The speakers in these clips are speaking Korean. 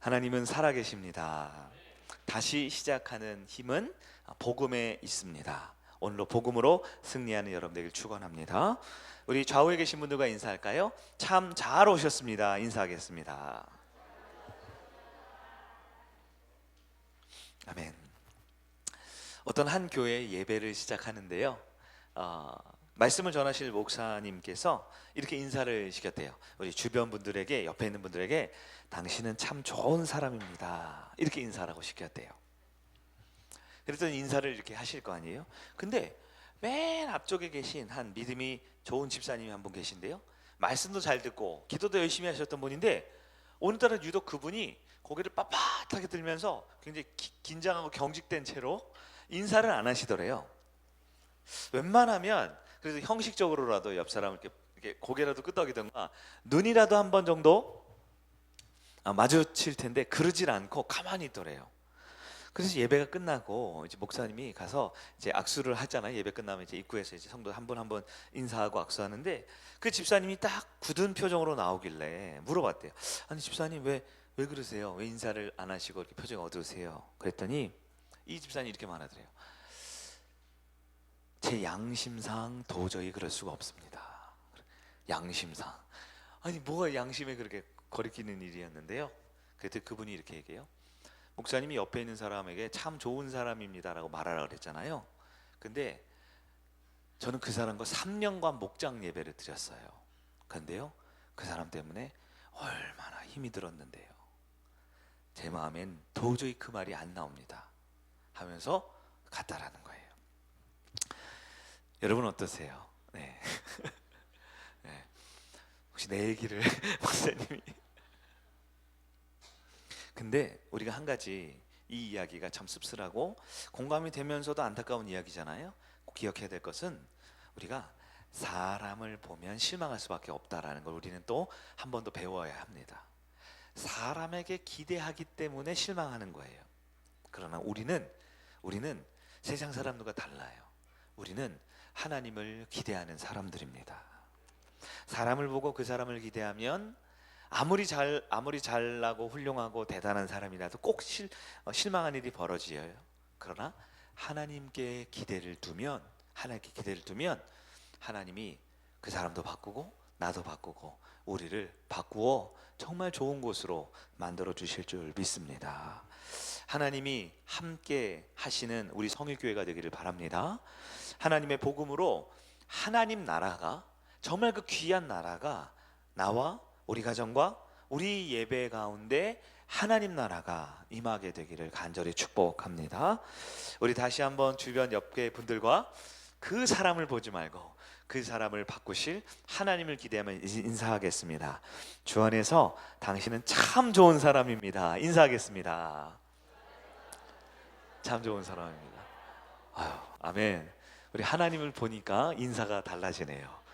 하나님은 살아계십니다. 다시 시작하는 힘은 복음에 있습니다. 오늘로 복음으로 승리하는 여러분 되길 축원합니다. 우리 좌우에 계신 분들과 인사할까요? 참 잘 오셨습니다. 인사하겠습니다. 아멘. 어떤 한 교회 예배를 시작하는데요, 말씀을 전하실 목사님께서 이렇게 인사를 시켰대요. 우리 주변 분들에게, 옆에 있는 분들에게 당신은 참 좋은 사람입니다, 이렇게 인사라고 시켰대요. 그랬더니 인사를 이렇게 하실 거 아니에요. 근데 맨 앞쪽에 계신 한 믿음이 좋은 집사님이 한 분 계신데요, 말씀도 잘 듣고 기도도 열심히 하셨던 분인데 오늘따라 유독 그분이 고개를 빳빳하게 들면서 굉장히 긴장하고 경직된 채로 인사를 안 하시더래요. 웬만하면 그래서 형식적으로라도 옆 사람을 이렇게 고개라도 끄덕이던가 눈이라도 한 번 정도 마주칠 텐데 그러질 않고 가만히 있더래요. 그래서 예배가 끝나고 이제 목사님이 가서 이제 악수를 하잖아요. 예배 끝나면 이제 입구에서 이제 성도 한 분 한 분 인사하고 악수하는데 그 집사님이 딱 굳은 표정으로 나오길래 물어봤대요. 아니 집사님 왜 그러세요? 왜 인사를 안 하시고 이렇게 표정이 어두우세요? 그랬더니 이 집사님이 이렇게 말하더래요. 제 양심상 도저히 그럴 수가 없습니다. 양심상. 아니 뭐가 양심에 그렇게 거리끼는 일이었는데요, 그때 그분이 이렇게 얘기해요. 목사님이 옆에 있는 사람에게 참 좋은 사람입니다라고 말하라 그랬잖아요. 근데 저는 그 사람과 3년간 목장 예배를 드렸어요. 근데요, 그 사람 때문에 얼마나 힘이 들었는데요, 제 마음엔 도저히 그 말이 안 나옵니다 하면서 갔다라는 거예요. 여러분 어떠세요? 네. 네. 혹시 내 얘기를 목사님이 근데 우리가 한 가지, 이 이야기가 참 씁쓸하고 공감이 되면서도 안타까운 이야기잖아요. 꼭 기억해야 될 것은 우리가 사람을 보면 실망할 수밖에 없다라는 걸 우리는 또 한 번 더 배워야 합니다. 사람에게 기대하기 때문에 실망하는 거예요. 그러나 우리는 세상 사람들과 달라요. 우리는 하나님을 기대하는 사람들입니다. 사람을 보고 그 사람을 기대하면 아무리 잘나고 훌륭하고 대단한 사람이라도 꼭 실망한 일이 벌어져요. 그러나 하나님께 기대를 두면 하나님이 그 사람도 바꾸고 나도 바꾸고 우리를 바꾸어 정말 좋은 곳으로 만들어 주실 줄 믿습니다. 하나님이 함께 하시는 우리 성일교회가 되기를 바랍니다. 하나님의 복음으로 하나님 나라가, 정말 그 귀한 나라가 나와 우리 가정과 우리 예배 가운데 하나님 나라가 임하게 되기를 간절히 축복합니다. 우리 다시 한번 주변 옆에 분들과 그 사람을 보지 말고 그 사람을 바꾸실 하나님을 기대하며 인사하겠습니다. 주 안에서 당신은 참 좋은 사람입니다. 인사하겠습니다. 참 좋은 사람입니다. 아유, 아멘. 우리 하나님을 보니까 인사가 달라지네요.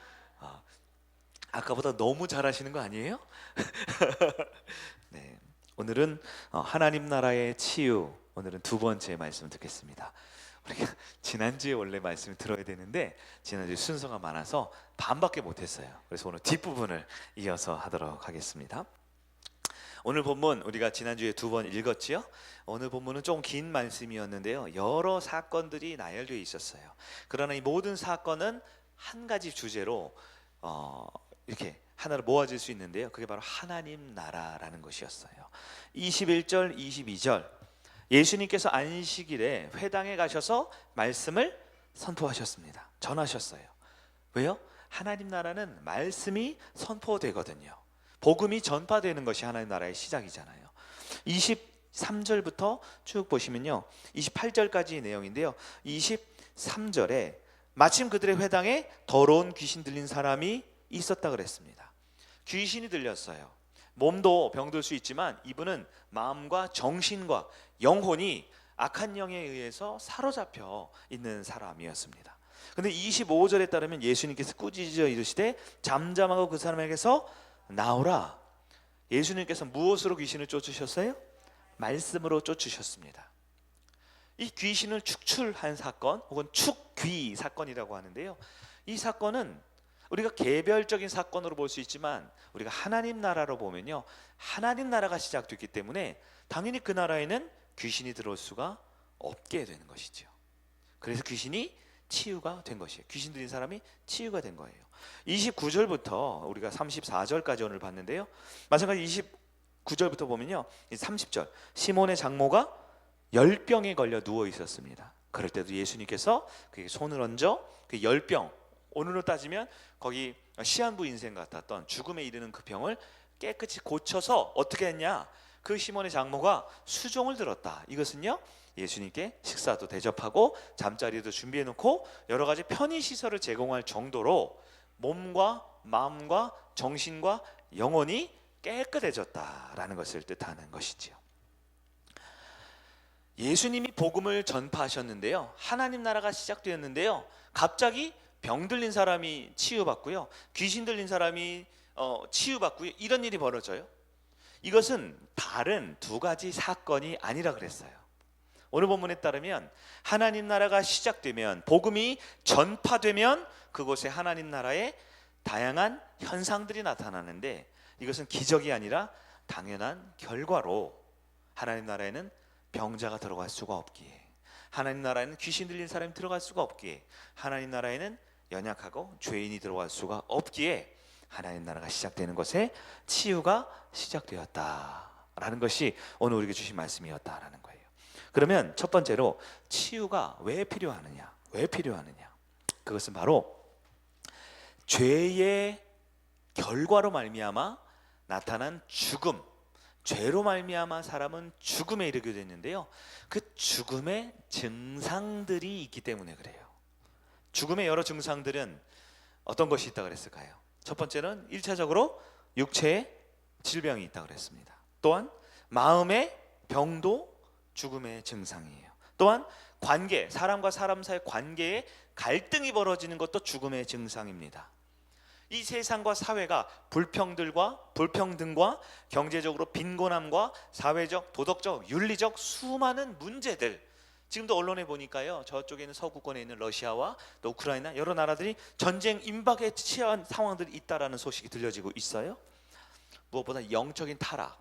아까보다 너무 잘하시는 거 아니에요? 네, 오늘은 하나님 나라의 치유, 오늘은 두 번째 말씀 듣겠습니다. 우리가 지난주에 원래 말씀을 들어야 되는데 지난주에 순서가 많아서 반밖에 못했어요. 그래서 오늘 뒷부분을 이어서 하도록 하겠습니다. 오늘 본문 우리가 지난주에 두 번 읽었지요. 오늘 본문은 좀 긴 말씀이었는데요, 여러 사건들이 나열되어 있었어요. 그러나 이 모든 사건은 한 가지 주제로 이렇게 하나로 모아질 수 있는데요, 그게 바로 하나님 나라라는 것이었어요. 21절 22절, 예수님께서 안식일에 회당에 가셔서 말씀을 선포하셨습니다. 전하셨어요. 왜요? 하나님 나라는 말씀이 선포되거든요. 복음이 전파되는 것이 하나님 나라의 시작이잖아요. 23절부터 쭉 보시면요, 28절까지 내용인데요, 23절에 마침 그들의 회당에 더러운 귀신 들린 사람이 있었다 그랬습니다. 귀신이 들렸어요. 몸도 병들 수 있지만 이분은 마음과 정신과 영혼이 악한 영에 의해서 사로잡혀 있는 사람이었습니다. 근데 25절에 따르면 예수님께서 꾸짖어 이르시되 잠잠하고 그 사람에게서 나오라. 예수님께서 무엇으로 귀신을 쫓으셨어요? 말씀으로 쫓으셨습니다. 이 귀신을 축출한 사건, 혹은 축귀 사건이라고 하는데요, 이 사건은 우리가 개별적인 사건으로 볼 수 있지만 우리가 하나님 나라로 보면요, 하나님 나라가 시작됐기 때문에 당연히 그 나라에는 귀신이 들어올 수가 없게 되는 것이죠. 그래서 귀신이 치유가 된 것이에요. 귀신 들린 사람이 치유가 된 거예요. 29절부터 우리가 34절까지 오늘 봤는데요, 마찬가지 29절부터 보면요, 30절 시몬의 장모가 열병에 걸려 누워 있었습니다. 그럴 때도 예수님께서 그에게 손을 얹어 그 열병, 오늘로 따지면 거기 시한부 인생 같았던 죽음에 이르는 그 병을 깨끗이 고쳐서 어떻게 했냐, 그 시몬의 장모가 수종을 들었다. 이것은요, 예수님께 식사도 대접하고 잠자리도 준비해 놓고 여러 가지 편의 시설을 제공할 정도로 몸과 마음과 정신과 영혼이 깨끗해졌다라는 것을 뜻하는 것이지요. 예수님이 복음을 전파하셨는데요, 하나님 나라가 시작되었는데요, 갑자기 병 들린 사람이 치유받고요, 귀신 들린 사람이 치유받고요, 이런 일이 벌어져요. 이것은 다른 두 가지 사건이 아니라 그랬어요. 오늘 본문에 따르면 하나님 나라가 시작되면, 복음이 전파되면 그곳에 하나님 나라의 다양한 현상들이 나타나는데, 이것은 기적이 아니라 당연한 결과로 하나님 나라에는 병자가 들어갈 수가 없기에, 하나님 나라에는 귀신 들린 사람이 들어갈 수가 없기에, 하나님 나라에는 연약하고 죄인이 들어갈 수가 없기에 하나님 나라가 시작되는 것에 치유가 시작되었다라는 것이 오늘 우리에게 주신 말씀이었다라는 거예요. 그러면 첫 번째로 치유가 왜 필요하느냐? 왜 필요하느냐? 그것은 바로 죄의 결과로 말미암아 나타난 죽음, 죄로 말미암아 사람은 죽음에 이르게 됐는데요, 그 죽음의 증상들이 있기 때문에 그래요. 죽음의 여러 증상들은 어떤 것이 있다고 그랬을까요? 첫 번째는 1차적으로 육체의 질병이 있다고 그랬습니다. 또한 마음의 병도 죽음의 증상이에요. 또한 관계, 사람과 사람 사이의 관계에 갈등이 벌어지는 것도 죽음의 증상입니다. 이 세상과 사회가 불평등과 경제적으로 빈곤함과 사회적, 도덕적, 윤리적 수많은 문제들, 지금도 언론에 보니까요, 저쪽에 있는 서구권에 있는 러시아와 또 우크라이나 여러 나라들이 전쟁 임박에 처한 상황들이 있다라는 소식이 들려지고 있어요. 무엇보다 영적인 타락,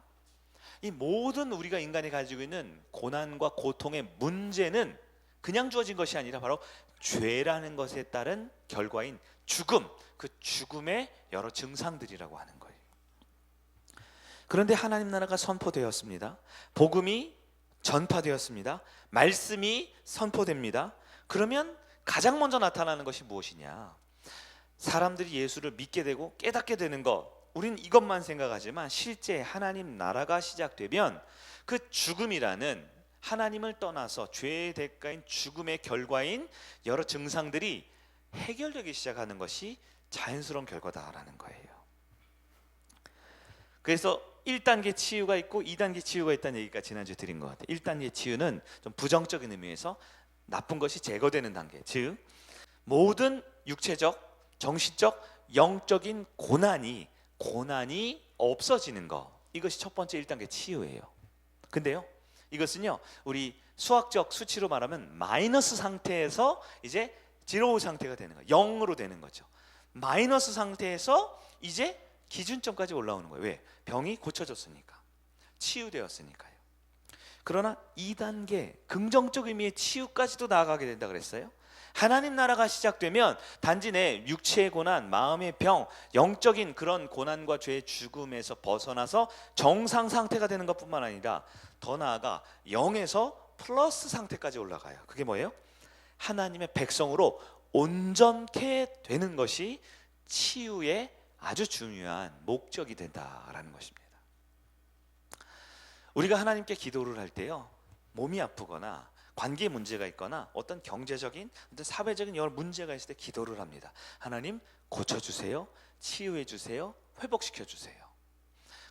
이 모든 우리가 인간이 가지고 있는 고난과 고통의 문제는 그냥 주어진 것이 아니라 바로 죄라는 것에 따른 결과인 죽음, 그 죽음의 여러 증상들이라고 하는 거예요. 그런데 하나님 나라가 선포되었습니다. 복음이 전파되었습니다. 말씀이 선포됩니다. 그러면 가장 먼저 나타나는 것이 무엇이냐? 사람들이 예수를 믿게 되고 깨닫게 되는 것, 우린 이것만 생각하지만 실제 하나님 나라가 시작되면 그 죽음이라는 하나님을 떠나서 죄의 대가인 죽음의 결과인 여러 증상들이 해결되기 시작하는 것이 자연스러운 결과다라는 거예요. 그래서 1단계 치유가 있고 2단계 치유가 있다는 얘기가 지난주에 드린 것 같아요. 1단계 치유는 좀 부정적인 의미에서 나쁜 것이 제거되는 단계, 즉 모든 육체적, 정신적, 영적인 고난이 없어지는 것, 이것이 첫 번째 1단계 치유예요. 근데요, 이것은요, 우리 수학적 수치로 말하면 마이너스 상태에서 이제 제로 상태가 되는 거예요. 0으로 되는 거죠. 마이너스 상태에서 이제 기준점까지 올라오는 거예요. 왜? 병이 고쳐졌으니까, 치유되었으니까요. 그러나 2단계 긍정적 의미의 치유까지도 나아가게 된다 그랬어요. 하나님 나라가 시작되면 단지 내 육체의 고난, 마음의 병, 영적인 그런 고난과 죄의 죽음에서 벗어나서 정상 상태가 되는 것뿐만 아니라 더 나아가 0에서 플러스 상태까지 올라가요. 그게 뭐예요? 하나님의 백성으로 온전케 되는 것이 치유의 아주 중요한 목적이 된다라는 것입니다. 우리가 하나님께 기도를 할 때요, 몸이 아프거나 관계에 문제가 있거나 어떤 경제적인, 어떤 사회적인 여러 문제가 있을 때 기도를 합니다. 하나님 고쳐주세요, 치유해주세요, 회복시켜주세요.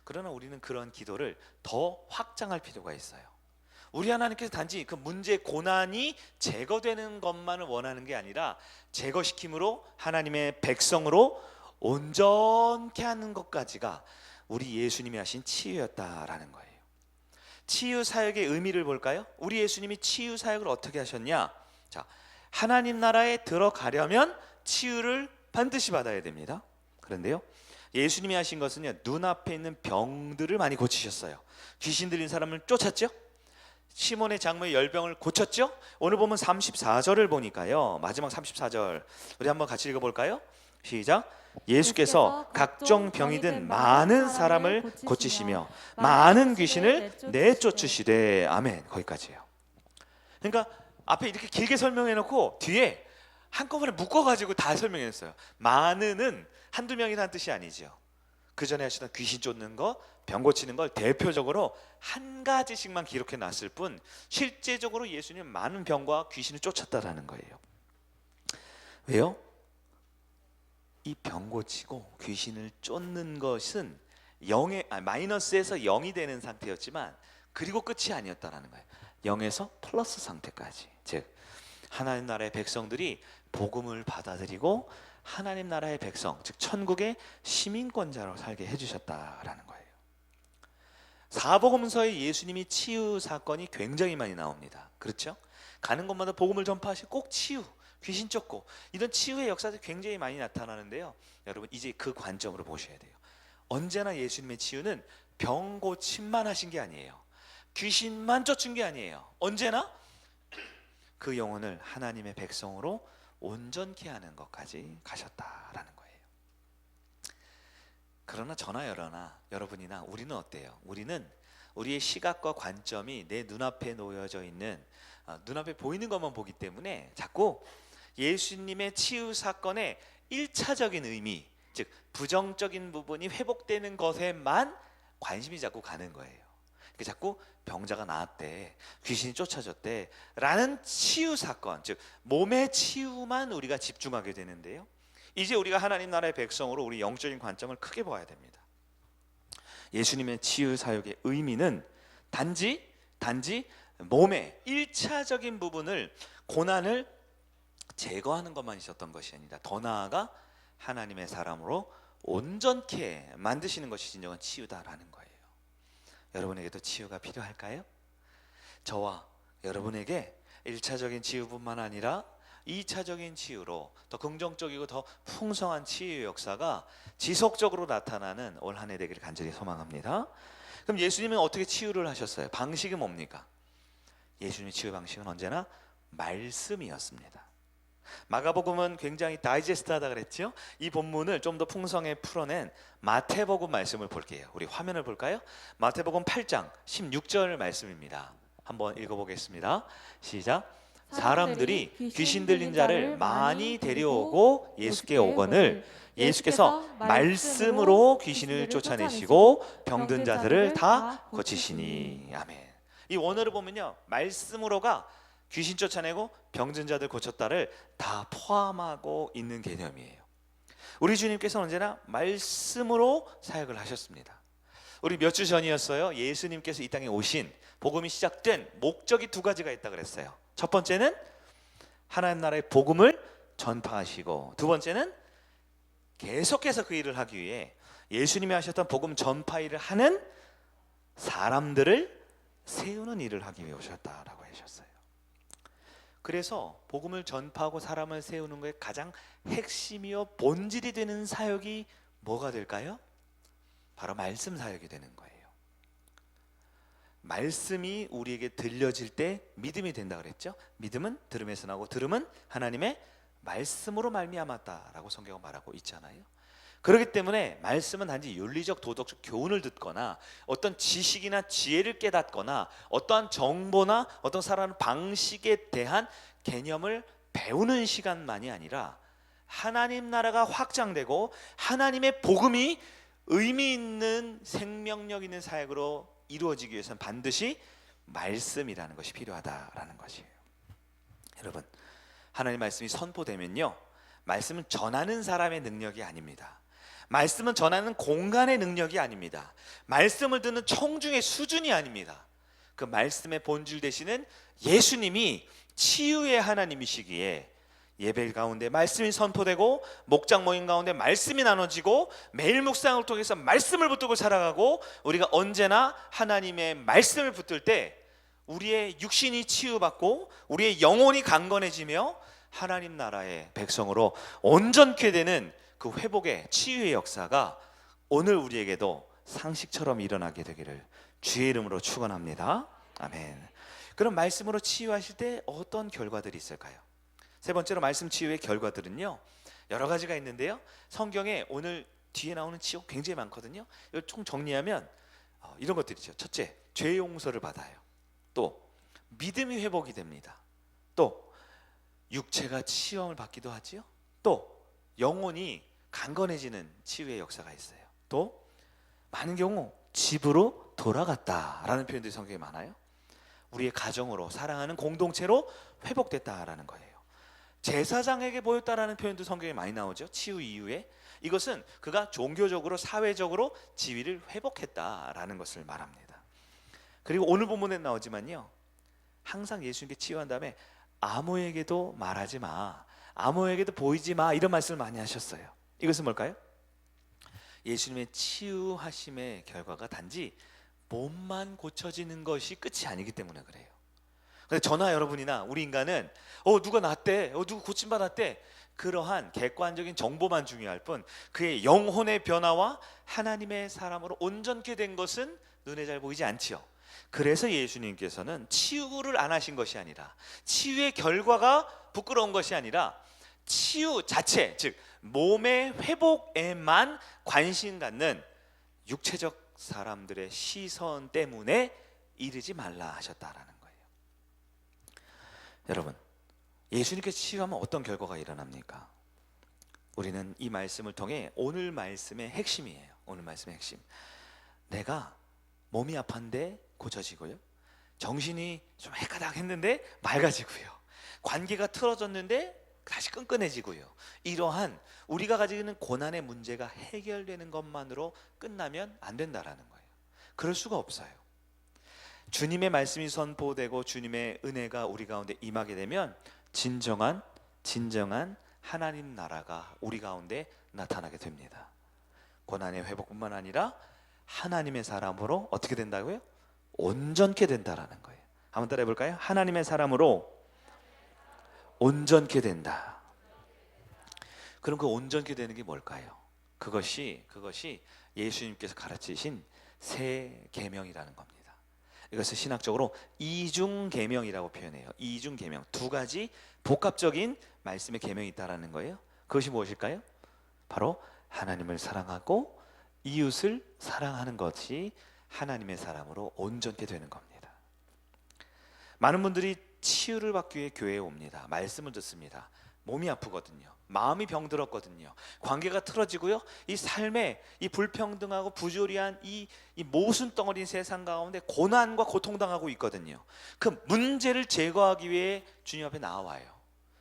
그러나 우리는 그런 기도를 더 확장할 필요가 있어요. 우리 하나님께서 단지 그 문제, 고난이 제거되는 것만을 원하는 게 아니라 제거시킴으로 하나님의 백성으로 온전케 하는 것까지가 우리 예수님이 하신 치유였다라는 거예요. 치유 사역의 의미를 볼까요? 우리 예수님이 치유 사역을 어떻게 하셨냐? 자, 하나님 나라에 들어가려면 치유를 반드시 받아야 됩니다. 그런데요, 예수님이 하신 것은요, 눈앞에 있는 병들을 많이 고치셨어요. 귀신 들린 사람을 쫓았죠. 시몬의 장모의 열병을 고쳤죠. 오늘 보면 34절을 보니까요, 마지막 34절 우리 한번 같이 읽어볼까요? 시작. 예수께서 각종 병이 든 많은 사람을 고치시며 많은 귀신을 내쫓으시되. 아멘. 거기까지예요. 그러니까 앞에 이렇게 길게 설명해 놓고 뒤에 한꺼번에 묶어가지고 다 설명했어요. 많은은 한두 명이라는 뜻이 아니죠. 그 전에 하시던 귀신 쫓는 거, 병 고치는 걸 대표적으로 한 가지씩만 기록해 놨을 뿐, 실제적으로 예수님은 많은 병과 귀신을 쫓았다라는 거예요. 왜요? 이 병 고치고 귀신을 쫓는 것은 마이너스에서 0이 되는 상태였지만, 그리고 끝이 아니었다라는 거예요. 0에서 플러스 상태까지. 즉 하나님 나라의 백성들이 복음을 받아들이고 하나님 나라의 백성, 즉 천국의 시민권자로 살게 해주셨다라는 거예요. 사복음서에 예수님이 치유 사건이 굉장히 많이 나옵니다. 그렇죠? 가는 곳마다 복음을 전파하시고 꼭 치유, 귀신 쫓고, 이런 치유의 역사들이 굉장히 많이 나타나는데요, 여러분 이제 그 관점으로 보셔야 돼요. 언제나 예수님의 치유는 병 고침만 하신 게 아니에요. 귀신만 쫓은 게 아니에요. 언제나 그 영혼을 하나님의 백성으로 온전케 하는 것까지 가셨다라는 거예요. 그러나 저나 여러분이나 우리는 어때요? 우리는 우리의 시각과 관점이 내 눈앞에 놓여져 있는, 눈앞에 보이는 것만 보기 때문에 자꾸 예수님의 치유 사건의 1차적인 의미, 즉 부정적인 부분이 회복되는 것에만 관심이 자꾸 가는 거예요. 자꾸 병자가 나았대, 귀신이 쫓아졌대 라는 치유 사건, 즉 몸의 치유만 우리가 집중하게 되는데요, 이제 우리가 하나님 나라의 백성으로 우리 영적인 관점을 크게 봐야 됩니다. 예수님의 치유 사역의 의미는 단지 몸의 1차적인 부분을, 고난을 제거하는 것만 있었던 것이 아니라, 더 나아가 하나님의 사람으로 온전케 만드시는 것이 진정한 치유다라는 거예요. 여러분에게도 치유가 필요할까요? 저와 여러분에게 1차적인 치유뿐만 아니라 2차적인 치유로 더 긍정적이고 더 풍성한 치유의 역사가 지속적으로 나타나는 올 한 해 되기를 간절히 소망합니다. 그럼 예수님은 어떻게 치유를 하셨어요? 방식이 뭡니까? 예수님의 치유 방식은 언제나 말씀이었습니다. 마가복음은 굉장히 다이제스트하다 그랬죠? 이 본문을 좀 더 풍성하게 풀어낸 마태복음 말씀을 볼게요. 우리 화면을 볼까요? 마태복음 8장 16절 말씀입니다. 한번 읽어보겠습니다. 시작. 사람들이 귀신 들린 자를 많이 데려오고 예수께 오거늘 예수께서 말씀으로 귀신을 쫓아내시고 병든 자들을 다 고치시니. 아멘. 이 원어를 보면요, 말씀으로가 귀신 쫓아내고 병든 자들 고쳤다를 다 포함하고 있는 개념이에요. 우리 주님께서 언제나 말씀으로 사역을 하셨습니다. 우리 몇 주 전이었어요, 예수님께서 이 땅에 오신, 복음이 시작된 목적이 두 가지가 있다 그랬어요. 첫 번째는 하나님 나라의 복음을 전파하시고, 두 번째는 계속해서 그 일을 하기 위해 예수님이 하셨던 복음 전파 일을 하는 사람들을 세우는 일을 하기 위해 오셨다라고 하셨어요. 그래서 복음을 전파하고 사람을 세우는 것의 가장 핵심이요 본질이 되는 사역이 뭐가 될까요? 바로 말씀 사역이 되는 거예요. 말씀이 우리에게 들려질 때 믿음이 된다 그랬죠? 믿음은 들음에서 나고 들음은 하나님의 말씀으로 말미암았다라고 성경은 말하고 있잖아요. 그렇기 때문에 말씀은 단지 윤리적 도덕적 교훈을 듣거나 어떤 지식이나 지혜를 깨닫거나 어떠한 정보나 어떤 살아가는 방식에 대한 개념을 배우는 시간만이 아니라, 하나님 나라가 확장되고 하나님의 복음이 의미 있는 생명력 있는 사역으로 이루어지기 위해서는 반드시 말씀이라는 것이 필요하다라는 것이에요. 여러분, 하나님 말씀이 선포되면요, 말씀은 전하는 사람의 능력이 아닙니다. 말씀은 전하는 공간의 능력이 아닙니다. 말씀을 듣는 청중의 수준이 아닙니다. 그 말씀의 본질 되시는 예수님이 치유의 하나님이시기에 예배 가운데 말씀이 선포되고 목장 모임 가운데 말씀이 나눠지고 매일 묵상을 통해서 말씀을 붙들고 살아가고, 우리가 언제나 하나님의 말씀을 붙들 때 우리의 육신이 치유받고 우리의 영혼이 강건해지며 하나님 나라의 백성으로 온전케 되는 그 회복의 치유의 역사가 오늘 우리에게도 상식처럼 일어나게 되기를 주의 이름으로 축원합니다. 아멘. 그럼 말씀으로 치유하실 때 어떤 결과들이 있을까요? 세 번째로 말씀 치유의 결과들은요, 여러 가지가 있는데요, 성경에 오늘 뒤에 나오는 치유 굉장히 많거든요. 이걸 총 정리하면 이런 것들이죠. 첫째, 죄 용서를 받아요. 또 믿음이 회복이 됩니다. 또 육체가 치유함을 받기도 하지요. 또 영혼이 강건해지는 치유의 역사가 있어요. 또 많은 경우 집으로 돌아갔다라는 표현들이 성경에 많아요. 우리의 가정으로 사랑하는 공동체로 회복됐다라는 거예요. 제사장에게 보였다라는 표현도 성경에 많이 나오죠. 치유 이후에. 이것은 그가 종교적으로 사회적으로 지위를 회복했다라는 것을 말합니다. 그리고 오늘 본문에 나오지만요, 항상 예수님께 치유한 다음에 아무에게도 말하지 마, 아무에게도 보이지 마, 이런 말씀을 많이 하셨어요. 이것은 뭘까요? 예수님의 치유하심의 결과가 단지 몸만 고쳐지는 것이 끝이 아니기 때문에 그래요. 근데 저나 여러분이나 우리 인간은 누가 낫대, 누가 고침받았대, 그러한 객관적인 정보만 중요할 뿐 그의 영혼의 변화와 하나님의 사람으로 온전케 된 것은 눈에 잘 보이지 않지요. 그래서 예수님께서는 치유를 안 하신 것이 아니라, 치유의 결과가 부끄러운 것이 아니라 치유 자체, 즉 몸의 회복에만 관심 갖는 육체적 사람들의 시선 때문에 이르지 말라 하셨다라는 거예요. 여러분, 예수님께 치유하면 어떤 결과가 일어납니까? 우리는 이 말씀을 통해 오늘 말씀의 핵심이에요. 오늘 말씀의 핵심, 내가 몸이 아팠는데 고쳐지고요, 정신이 좀 해가닥 했는데 맑아지고요, 관계가 틀어졌는데 다시 끈끈해지고요, 이러한 우리가 가지고 있는 고난의 문제가 해결되는 것만으로 끝나면 안 된다라는 거예요. 그럴 수가 없어요. 주님의 말씀이 선포되고 주님의 은혜가 우리 가운데 임하게 되면 진정한 하나님 나라가 우리 가운데 나타나게 됩니다. 고난의 회복뿐만 아니라 하나님의 사람으로 어떻게 된다고요? 온전케 된다라는 거예요. 한번 따라해 볼까요? 하나님의 사람으로 온전케 된다. 그럼 그 온전케 되는 게 뭘까요? 그것이 예수님께서 가르치신 새 계명이라는 겁니다. 이것을 신학적으로 이중 계명이라고 표현해요. 이중 계명, 두 가지 복합적인 말씀의 계명이 있다라는 거예요. 그것이 무엇일까요? 바로 하나님을 사랑하고 이웃을 사랑하는 것이 하나님의 사람으로 온전케 되는 겁니다. 많은 분들이 치유를 받기 위해 교회에 옵니다. 말씀을 듣습니다. 몸이 아프거든요. 마음이 병들었거든요. 관계가 틀어지고요, 이 삶에 이 불평등하고 부조리한 이 모순 덩어리인 세상 가운데 고난과 고통당하고 있거든요. 그 문제를 제거하기 위해 주님 앞에 나와요.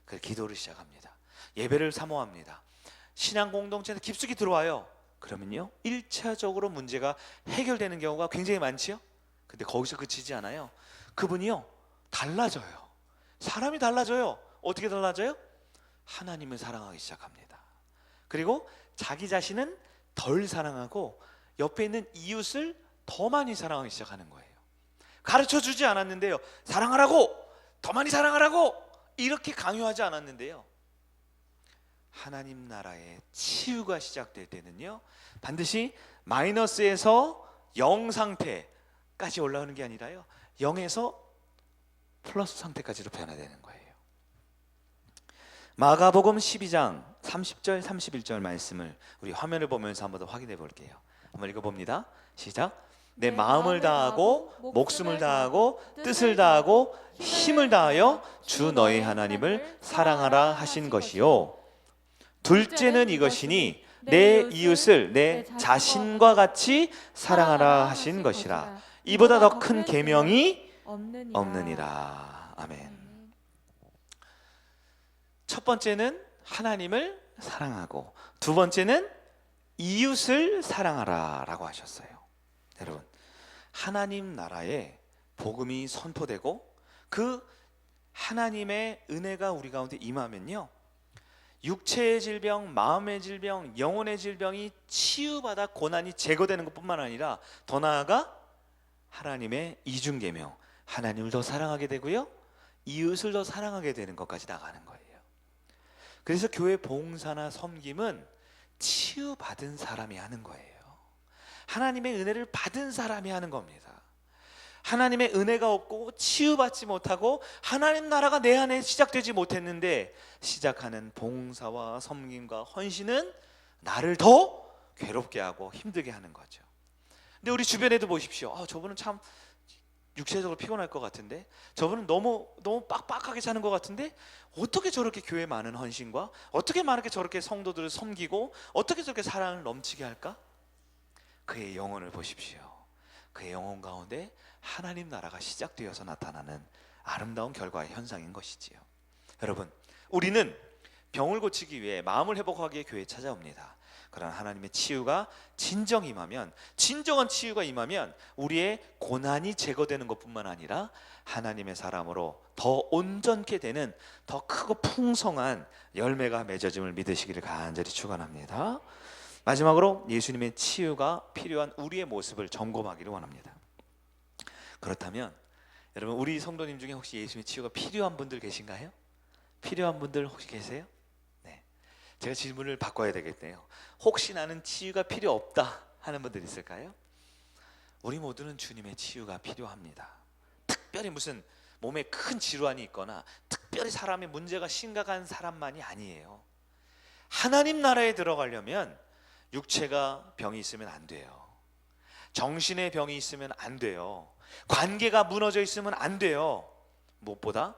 그래서 기도를 시작합니다. 예배를 사모합니다. 신앙 공동체에 깊숙이 들어와요. 그러면요, 1차적으로 문제가 해결되는 경우가 굉장히 많지요. 근데 거기서 그치지 않아요. 그분이요, 달라져요. 사람이 달라져요. 어떻게 달라져요? 하나님을 사랑하기 시작합니다. 그리고 자기 자신은 덜 사랑하고 옆에 있는 이웃을 더 많이 사랑하기 시작하는 거예요. 가르쳐주지 않았는데요, 사랑하라고, 더 많이 사랑하라고 이렇게 강요하지 않았는데요, 하나님 나라의 치유가 시작될 때는요, 반드시 마이너스에서 0 상태까지 올라오는 게 아니라요, 0에서 플러스 상태까지로 변화되는 거예요. 마가복음 12장 30절 31절 말씀을 우리 화면을 보면서 한번 더 확인해 볼게요. 한번 읽어봅니다. 시작. 내 마음을 다하고 목숨을 다하고 뜻을 다하고 힘을 다하여 주 너희 하나님을 사랑하라 하신 것이요, 둘째는 이것이니 내 이웃을 내 자신과 같이 사랑하라 하신 것이라. 이보다 더 큰 계명이 없느니라. 아멘. 첫 번째는 하나님을 사랑하고, 두 번째는 이웃을 사랑하라 라고 하셨어요. 여러분, 하나님 나라에 복음이 선포되고 그 하나님의 은혜가 우리 가운데 임하면요, 육체의 질병, 마음의 질병, 영혼의 질병이 치유받아 고난이 제거되는 것뿐만 아니라 더 나아가 하나님의 이중계명, 하나님을 더 사랑하게 되고요, 이웃을 더 사랑하게 되는 것까지 나가는 거예요. 그래서 교회 봉사나 섬김은 치유받은 사람이 하는 거예요. 하나님의 은혜를 받은 사람이 하는 겁니다. 하나님의 은혜가 없고 치유받지 못하고 하나님 나라가 내 안에 시작되지 못했는데 시작하는 봉사와 섬김과 헌신은 나를 더 괴롭게 하고 힘들게 하는 거죠. 근데 우리 주변에도 보십시오. 저분은 참 육체적으로 피곤할 것 같은데, 저분은 너무 빡빡하게 사는 것 같은데 어떻게 저렇게 교회 많은 헌신과 어떻게 많게 저렇게 성도들을 섬기고 어떻게 저렇게 사랑을 넘치게 할까? 그의 영혼을 보십시오. 그의 영혼 가운데 하나님 나라가 시작되어서 나타나는 아름다운 결과의 현상인 것이지요. 여러분, 우리는 병을 고치기 위해 마음을 회복하기 위해 교회에 찾아옵니다. 그러나 하나님의 치유가 진정한 치유가 임하면 우리의 고난이 제거되는 것뿐만 아니라 하나님의 사람으로 더 온전케 되는 더 크고 풍성한 열매가 맺어짐을 믿으시기를 간절히 축원합니다. 마지막으로 예수님의 치유가 필요한 우리의 모습을 점검하기를 원합니다. 그렇다면 여러분, 우리 성도님 중에 혹시 예수님의 치유가 필요한 분들 계신가요? 필요한 분들 혹시 계세요? 네, 제가 질문을 바꿔야 되겠네요. 혹시 나는 치유가 필요 없다 하는 분들 있을까요? 우리 모두는 주님의 치유가 필요합니다. 특별히 무슨 몸에 큰 질환이 있거나 특별히 사람의 문제가 심각한 사람만이 아니에요. 하나님 나라에 들어가려면 육체가 병이 있으면 안 돼요. 정신의 병이 있으면 안 돼요. 관계가 무너져 있으면 안 돼요. 무엇보다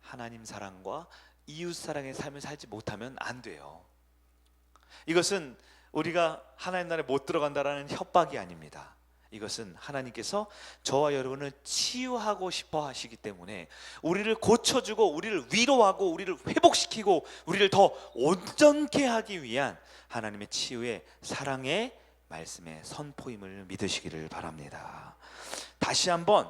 하나님 사랑과 이웃 사랑의 삶을 살지 못하면 안 돼요. 이것은 우리가 하나님 나라에 못 들어간다라는 협박이 아닙니다. 이것은 하나님께서 저와 여러분을 치유하고 싶어 하시기 때문에 우리를 고쳐주고 우리를 위로하고 우리를 회복시키고 우리를 더 온전케 하기 위한 하나님의 치유의 사랑의 말씀의 선포임을 믿으시기를 바랍니다. 다시 한번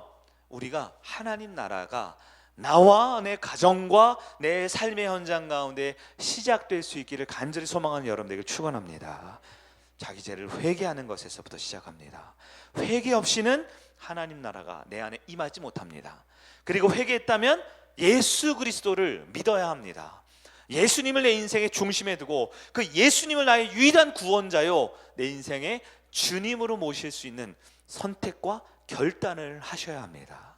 우리가 하나님 나라가 나와 내 가정과 내 삶의 현장 가운데 시작될 수 있기를 간절히 소망하는 여러분들에게 축원합니다. 자기 죄를 회개하는 것에서부터 시작합니다. 회개 없이는 하나님 나라가 내 안에 임하지 못합니다. 그리고 회개했다면 예수 그리스도를 믿어야 합니다. 예수님을 내 인생의 중심에 두고 그 예수님을 나의 유일한 구원자요, 내 인생의 주님으로 모실 수 있는 선택과 결단을 하셔야 합니다.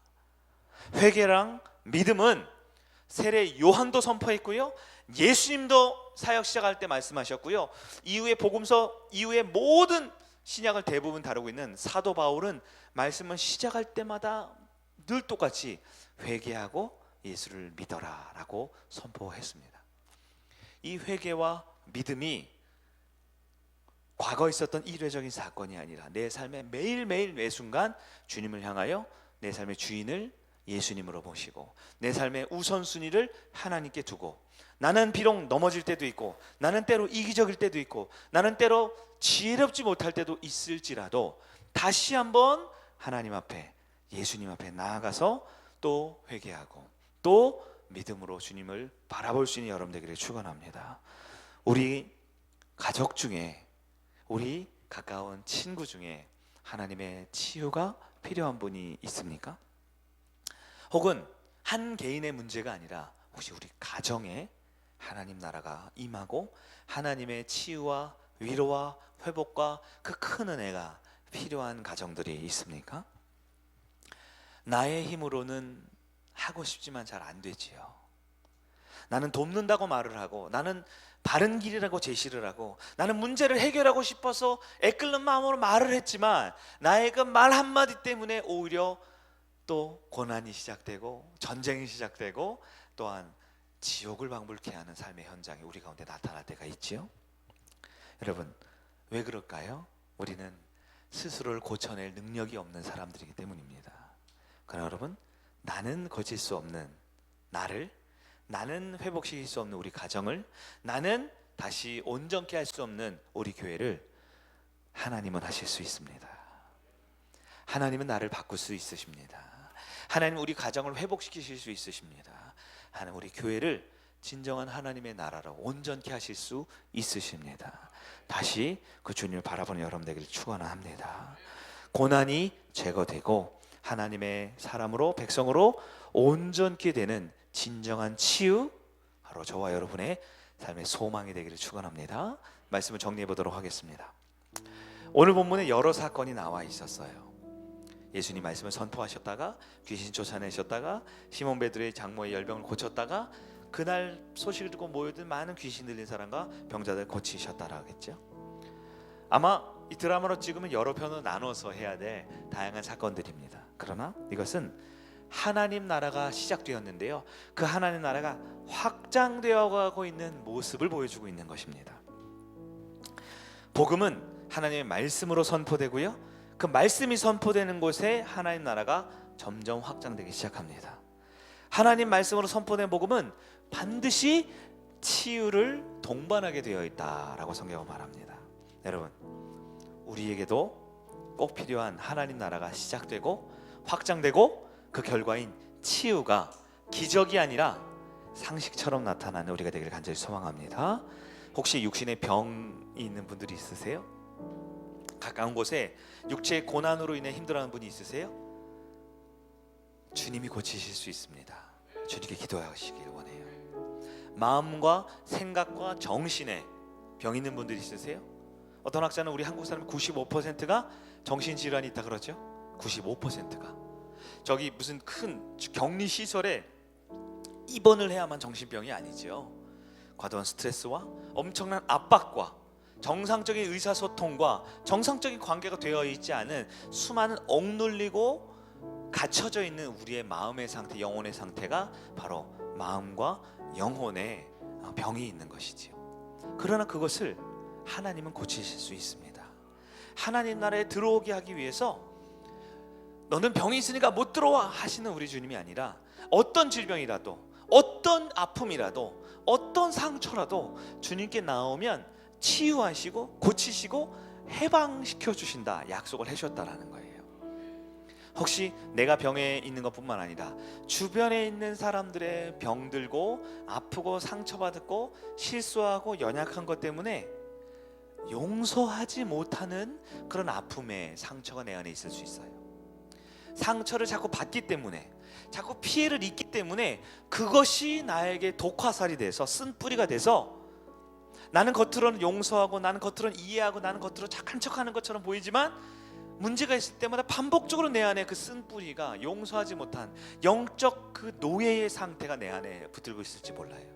회개랑 믿음은 세례 요한도 선포했고요, 예수님도 사역 시작할 때 말씀하셨고요, 이후에 복음서 이후에 모든 신약을 대부분 다루고 있는 사도 바울은 말씀을 시작할 때마다 늘 똑같이 회개하고 예수를 믿어라 라고 선포했습니다. 이 회개와 믿음이 과거에 있었던 일회적인 사건이 아니라 내 삶의 매일매일 매 순간 주님을 향하여 내 삶의 주인을 예수님으로 모시고 내 삶의 우선순위를 하나님께 두고, 나는 비록 넘어질 때도 있고 나는 때로 이기적일 때도 있고 나는 때로 지혜롭지 못할 때도 있을지라도 다시 한번 하나님 앞에 예수님 앞에 나아가서 또 회개하고 또 믿음으로 주님을 바라볼 수 있는 여러분들에게 축원합니다. 우리 가족 중에, 우리 가까운 친구 중에 하나님의 치유가 필요한 분이 있습니까? 혹은 한 개인의 문제가 아니라 혹시 우리 가정에 하나님 나라가 임하고 하나님의 치유와 위로와 회복과 그 큰 은혜가 필요한 가정들이 있습니까? 나의 힘으로는 하고 싶지만 잘 안 되지요. 나는 돕는다고 말을 하고, 나는 바른 길이라고 제시를 하고, 나는 문제를 해결하고 싶어서 애끓는 마음으로 말을 했지만 나의 그 말 한마디 때문에 오히려 또 고난이 시작되고 전쟁이 시작되고 또한 지옥을 방불케 하는 삶의 현장이 우리 가운데 나타날 때가 있지요. 여러분, 왜 그럴까요? 우리는 스스로를 고쳐낼 능력이 없는 사람들이기 때문입니다. 그러나 여러분, 나는 고칠 수 없는 나를, 나는 회복시킬 수 없는 우리 가정을, 나는 다시 온전케 할 수 없는 우리 교회를 하나님은 하실 수 있습니다. 하나님은 나를 바꿀 수 있으십니다. 하나님 우리 가정을 회복시키실 수 있으십니다. 하나님 우리 교회를 진정한 하나님의 나라로 온전케 하실 수 있으십니다. 다시 그 주님을 바라보는 여러분들에게 축원합니다. 고난이 제거되고 하나님의 사람으로 백성으로 온전케 되는 진정한 치유, 바로 저와 여러분의 삶의 소망이 되기를 축원합니다. 말씀을 정리해 보도록 하겠습니다. 오늘 본문에 여러 사건이 나와 있었어요. 예수님 말씀을 선포하셨다가 귀신 쫓아내셨다가 시몬 베드로의 장모의 열병을 고쳤다가 그날 소식을 듣고 모여든 많은 귀신 들린 사람과 병자들 고치셨다라고 하겠죠. 아마 이 드라마로 찍으면 여러 편으로 나눠서 해야 될 다양한 사건들입니다. 그러나 이것은 하나님 나라가 시작되었는데요, 그 하나님 나라가 확장되어 가고 있는 모습을 보여주고 있는 것입니다. 복음은 하나님의 말씀으로 선포되고요, 그 말씀이 선포되는 곳에 하나님 나라가 점점 확장되기 시작합니다. 하나님 말씀으로 선포된 복음은 반드시 치유를 동반하게 되어 있다라고 성경은 말합니다. 여러분, 우리에게도 꼭 필요한 하나님 나라가 시작되고 확장되고 그 결과인 치유가 기적이 아니라 상식처럼 나타나는 우리가 되기를 간절히 소망합니다. 혹시 육신에 병이 있는 분들이 있으세요? 가까운 곳에 육체의 고난으로 인해 힘들어하는 분이 있으세요? 주님이 고치실 수 있습니다. 주님께 기도하시길 원해요. 마음과 생각과 정신에 병 있는 분들이 있으세요? 어떤 학자는 우리 한국 사람 95%가 정신질환이 있다 그러죠. 95%가 저기 무슨 큰 격리시설에 입원을 해야만 정신병이 아니죠. 과도한 스트레스와 엄청난 압박과 정상적인 의사소통과 정상적인 관계가 되어 있지 않은 수많은 억눌리고 갇혀져 있는 우리의 마음의 상태, 영혼의 상태가 바로 마음과 영혼의 병이 있는 것이지요. 그러나 그것을 하나님은 고치실 수 있습니다. 하나님 나라에 들어오게 하기 위해서 너는 병이 있으니까 못 들어와 하시는 우리 주님이 아니라 어떤 질병이라도, 어떤 아픔이라도, 어떤 상처라도 주님께 나오면 치유하시고 고치시고 해방시켜 주신다 약속을 해주셨다라는 거예요. 혹시 내가 병에 있는 것뿐만 아니라 주변에 있는 사람들의 병들고 아프고 상처받고 실수하고 연약한 것 때문에 용서하지 못하는 그런 아픔의 상처가 내 안에 있을 수 있어요. 상처를 자꾸 받기 때문에, 자꾸 피해를 입기 때문에 그것이 나에게 독화살이 돼서 쓴뿌리가 돼서 나는 겉으로는 용서하고 나는 겉으로는 이해하고 나는 겉으로 착한 척하는 것처럼 보이지만 문제가 있을 때마다 반복적으로 내 안에 그 쓴뿌리가 용서하지 못한 영적 그 노예의 상태가 내 안에 붙들고 있을지 몰라요.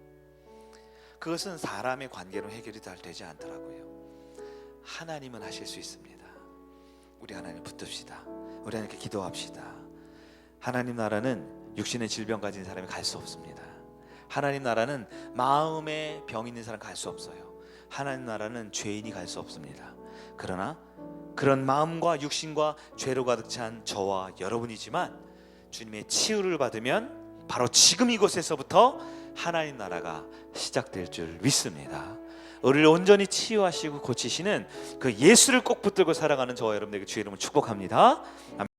그것은 사람의 관계로 해결이 잘 되지 않더라고요. 하나님은 하실 수 있습니다. 우리 하나님 붙듭시다. 우리 하나님께 기도합시다. 하나님 나라는 육신의 질병 가진 사람이 갈 수 없습니다. 하나님 나라는 마음에 병 있는 사람 갈 수 없어요. 하나님 나라는 죄인이 갈 수 없습니다. 그러나 그런 마음과 육신과 죄로 가득 찬 저와 여러분이지만 주님의 치유를 받으면 바로 지금 이곳에서부터 하나님 나라가 시작될 줄 믿습니다. 우리를 온전히 치유하시고 고치시는 그 예수를 꼭 붙들고 살아가는 저와 여러분에게 주의 이름을 축복합니다.